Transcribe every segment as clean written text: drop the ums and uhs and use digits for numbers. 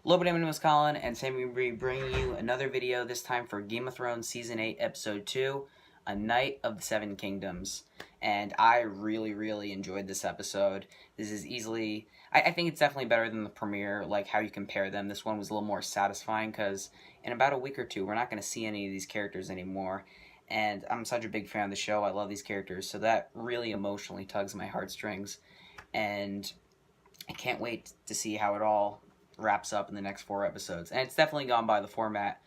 Hello, my name is Colin, and today we'll be bringing you another video, this time for Game of Thrones Season 8, Episode 2, A Night of the Seven Kingdoms. And I really enjoyed this episode. This is easily, I think it's definitely better than the premiere, like how you compare them. This one was a little more satisfying, because in about a week or two, we're not going to see any of these characters anymore. And I'm such a big fan of the show, I love these characters, so that really emotionally tugs my heartstrings. And I can't wait to see how it all wraps up in the next 4 episodes. And it's definitely gone by the format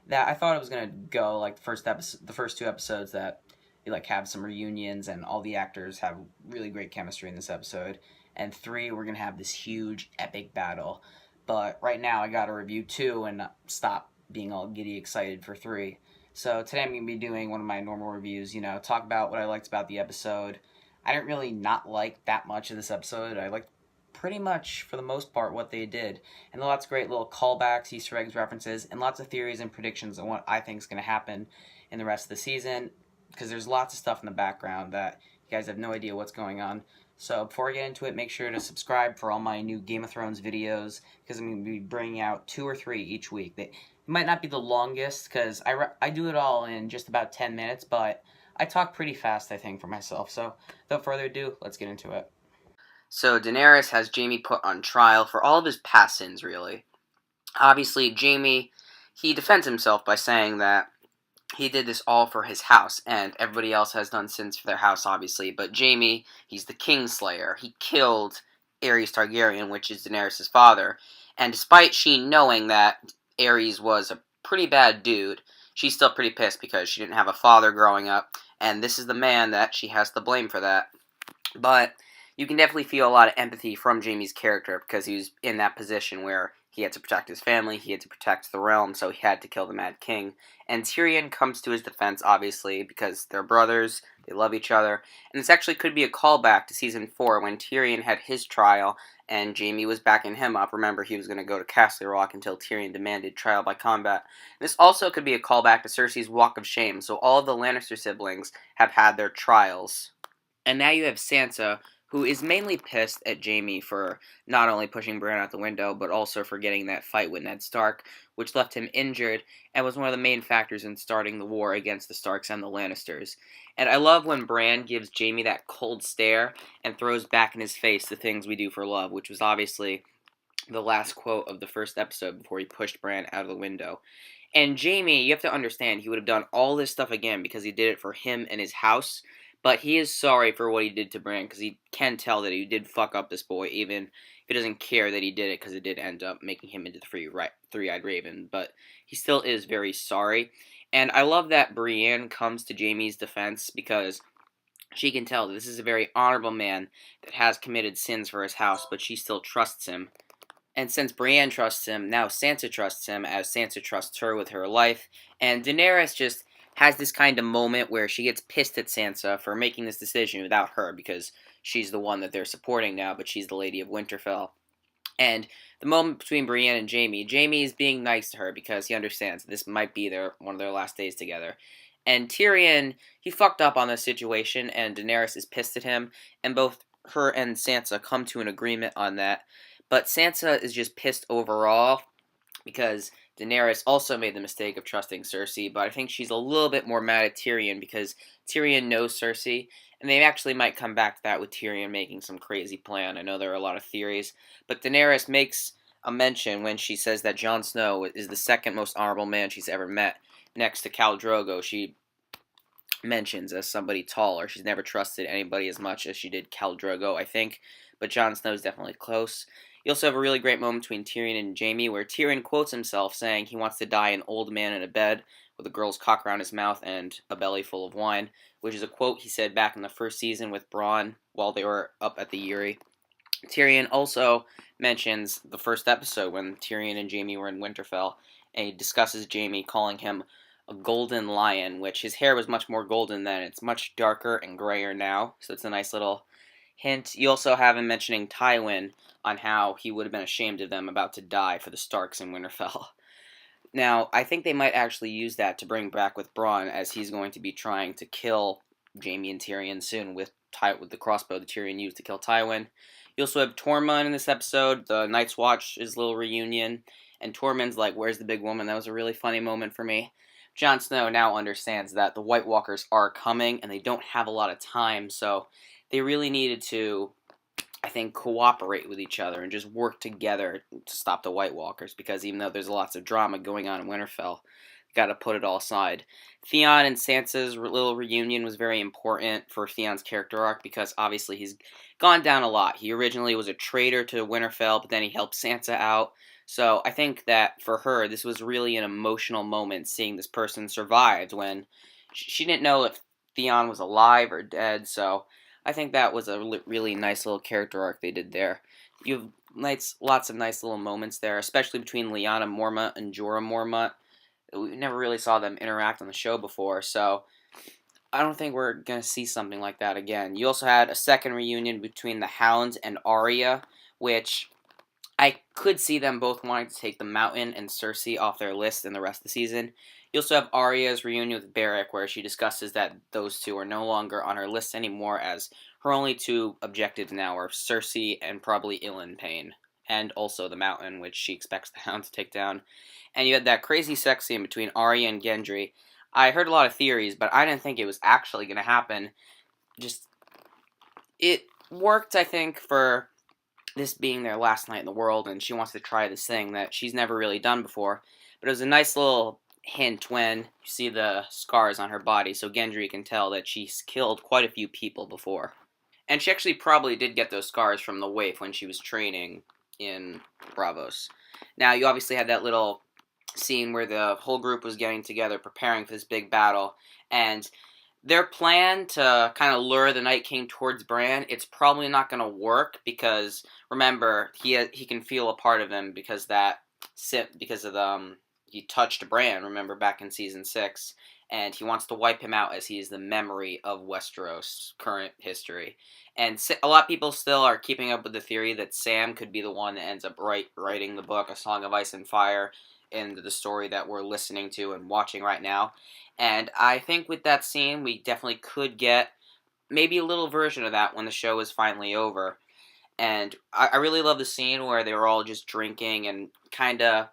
that I thought it was gonna go. Like the first 2 episodes that you like have some reunions and all the actors have really great chemistry in this episode. And 3, we're gonna have this huge epic battle. But right now, I gotta review 2 and stop being all giddy excited for 3. So today I'm gonna be doing one of my normal reviews. Talk about what I liked about the episode. I didn't really not like that much of this episode. I liked pretty much for the most part what they did, and lots of great little callbacks, Easter eggs, references, and lots of theories and predictions on what I think is going to happen in the rest of the season, because there's lots of stuff in the background that you guys have no idea what's going on. So before I get into it, make sure to subscribe for all my new Game of Thrones videos, because I'm going to be bringing out 2 or 3 each week. They might not be the longest, because I do it all in just about 10 minutes, but I talk pretty fast, I think, for myself. So without further ado, let's get into it. So Daenerys has Jaime put on trial for all of his past sins, really. Obviously, Jaime, he defends himself by saying that he did this all for his house, and everybody else has done sins for their house, obviously. But Jaime, he's the Kingslayer. He killed Aerys Targaryen, which is Daenerys' father. And despite she knowing that Aerys was a pretty bad dude, she's still pretty pissed because she didn't have a father growing up, and this is the man that she has to blame for that. But you can definitely feel a lot of empathy from Jaime's character because he was in that position where he had to protect his family, he had to protect the realm, so he had to kill the Mad King. And Tyrion comes to his defense, obviously, because they're brothers, they love each other. And this actually could be a callback to Season 4 when Tyrion had his trial and Jaime was backing him up. Remember, he was going to go to Castle Rock until Tyrion demanded trial by combat. This also could be a callback to Cersei's Walk of Shame, so all of the Lannister siblings have had their trials. And now you have Sansa, who is mainly pissed at Jaime for not only pushing Bran out the window, but also for getting that fight with Ned Stark, which left him injured and was one of the main factors in starting the war against the Starks and the Lannisters. And I love when Bran gives Jaime that cold stare and throws back in his face the things we do for love, which was obviously the last quote of the first episode before he pushed Bran out of the window. And Jaime, you have to understand, he would have done all this stuff again because he did it for him and his house. But he is sorry for what he did to Bran because he can tell that he did fuck up this boy, even if he doesn't care that he did it because it did end up making him into the three-eyed raven. But he still is very sorry. And I love that Brienne comes to Jaime's defense because she can tell that this is a very honorable man that has committed sins for his house, but she still trusts him. And since Brienne trusts him, now Sansa trusts him as Sansa trusts her with her life. And Daenerys just has this kind of moment where she gets pissed at Sansa for making this decision without her because she's the one that they're supporting now, but she's the Lady of Winterfell. And the moment between Brienne and Jaime is being nice to her because he understands this might be one of their last days together. And Tyrion, he fucked up on this situation, and Daenerys is pissed at him, and both her and Sansa come to an agreement on that. But Sansa is just pissed overall because Daenerys also made the mistake of trusting Cersei, but I think she's a little bit more mad at Tyrion because Tyrion knows Cersei, and they actually might come back to that with Tyrion making some crazy plan. I know there are a lot of theories, but Daenerys makes a mention when she says that Jon Snow is the second most honorable man she's ever met, next to Khal Drogo. She mentions as somebody taller. She's never trusted anybody as much as she did Khal Drogo, I think, but Jon Snow is definitely close. You also have a really great moment between Tyrion and Jaime where Tyrion quotes himself saying he wants to die an old man in a bed with a girl's cock around his mouth and a belly full of wine, which is a quote he said back in the first season with Bronn while they were up at the Eyrie. Tyrion also mentions the first episode when Tyrion and Jaime were in Winterfell, and he discusses Jaime calling him a golden lion, which his hair was much more golden then. It's much darker and grayer now, so it's a nice little hint. You also have him mentioning Tywin on how he would have been ashamed of them about to die for the Starks in Winterfell. Now, I think they might actually use that to bring back with Bronn, as he's going to be trying to kill Jaime and Tyrion soon with with the crossbow that Tyrion used to kill Tywin. You also have Tormund in this episode, the Night's Watch's little reunion, and Tormund's like, "Where's the big woman?" That was a really funny moment for me. Jon Snow now understands that the White Walkers are coming, and they don't have a lot of time, so they really needed to, I think, cooperate with each other and just work together to stop the White Walkers, because even though there's lots of drama going on in Winterfell, got to put it all aside. Theon and Sansa's little reunion was very important for Theon's character arc, because obviously he's gone down a lot. He originally was a traitor to Winterfell, but then he helped Sansa out. So I think that for her, this was really an emotional moment, seeing this person survived when she didn't know if Theon was alive or dead. So I think that was a really nice little character arc they did there. You have lots of nice little moments there, especially between Lyanna Mormont and Jorah Mormont. We never really saw them interact on the show before, so I don't think we're going to see something like that again. You also had a second reunion between the Hound and Arya, which I could see them both wanting to take the Mountain and Cersei off their list in the rest of the season. You also have Arya's reunion with Beric, where she discusses that those two are no longer on her list anymore, as her only two objectives now are Cersei and probably Ilyn Payne, and also the Mountain, which she expects the Hound to take down. And you had that crazy sex scene between Arya and Gendry. I heard a lot of theories, but I didn't think it was actually going to happen. It worked, I think, for this being their last night in the world, and she wants to try this thing that she's never really done before. But it was a nice little hint when you see the scars on her body, so Gendry can tell that she's killed quite a few people before. And she actually probably did get those scars from the waif when she was training in Braavos. Now, you obviously had that little scene where the whole group was getting together, preparing for this big battle, and their plan to kind of lure the Night King towards Bran, it's probably not going to work, because remember, he can feel a part of him because of he touched Bran, remember, back in season 6, and he wants to wipe him out, as he is the memory of Westeros' current history. And a lot of people still are keeping up with the theory that Sam could be the one that ends up writing the book, A Song of Ice and Fire, in the story that we're listening to and watching right now. And I think with that scene, we definitely could get maybe a little version of that when the show is finally over. And I really love the scene where they were all just drinking and kind of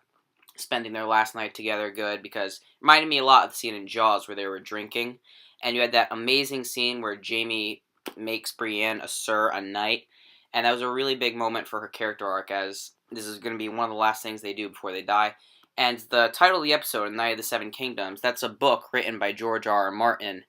spending their last night together good, because it reminded me a lot of the scene in Jaws where they were drinking. And you had that amazing scene where Jaime makes Brienne a knight. And that was a really big moment for her character arc, as this is going to be one of the last things they do before they die. And the title of the episode, Night of the Seven Kingdoms, that's a book written by George R.R. Martin.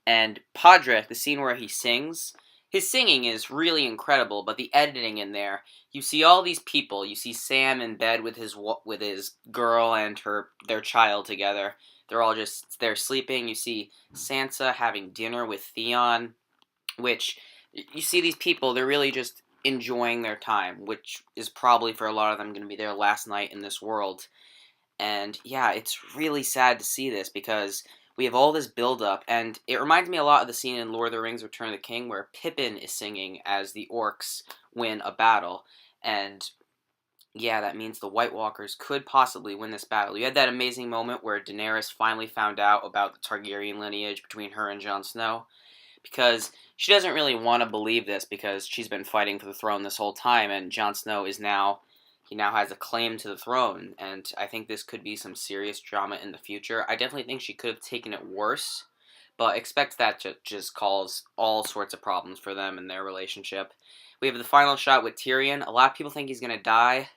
And Podrick, the scene where he sings, his singing is really incredible, but the editing in there, you see all these people. You see Sam in bed with his girl and their child together. They're sleeping. You see Sansa having dinner with Theon, which you see these people, they're really just enjoying their time, which is probably for a lot of them going to be their last night in this world. And yeah, it's really sad to see this, because we have all this build-up, and it reminds me a lot of the scene in Lord of the Rings Return of the King where Pippin is singing as the orcs win a battle. And yeah, that means the White Walkers could possibly win this battle. You had that amazing moment where Daenerys finally found out about the Targaryen lineage between her and Jon Snow, because she doesn't really want to believe this, because she's been fighting for the throne this whole time, and Jon Snow he now has a claim to the throne, and I think this could be some serious drama in the future. I definitely think she could have taken it worse, but expect that to just cause all sorts of problems for them in their relationship. We have the final shot with Tyrion. A lot of people think he's going to die.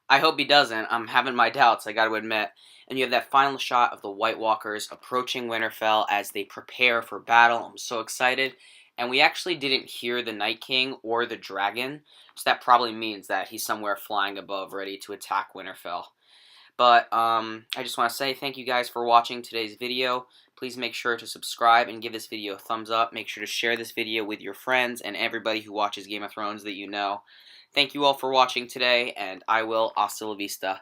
I hope he doesn't. I'm having my doubts, I gotta admit. And you have that final shot of the White Walkers approaching Winterfell as they prepare for battle. I'm so excited. And we actually didn't hear the Night King or the dragon, so that probably means that he's somewhere flying above, ready to attack Winterfell. But I just want to say thank you guys for watching today's video. Please make sure to subscribe and give this video a thumbs up. Make sure to share this video with your friends and everybody who watches Game of Thrones that you know. Thank you all for watching today, and I will hasta la vista.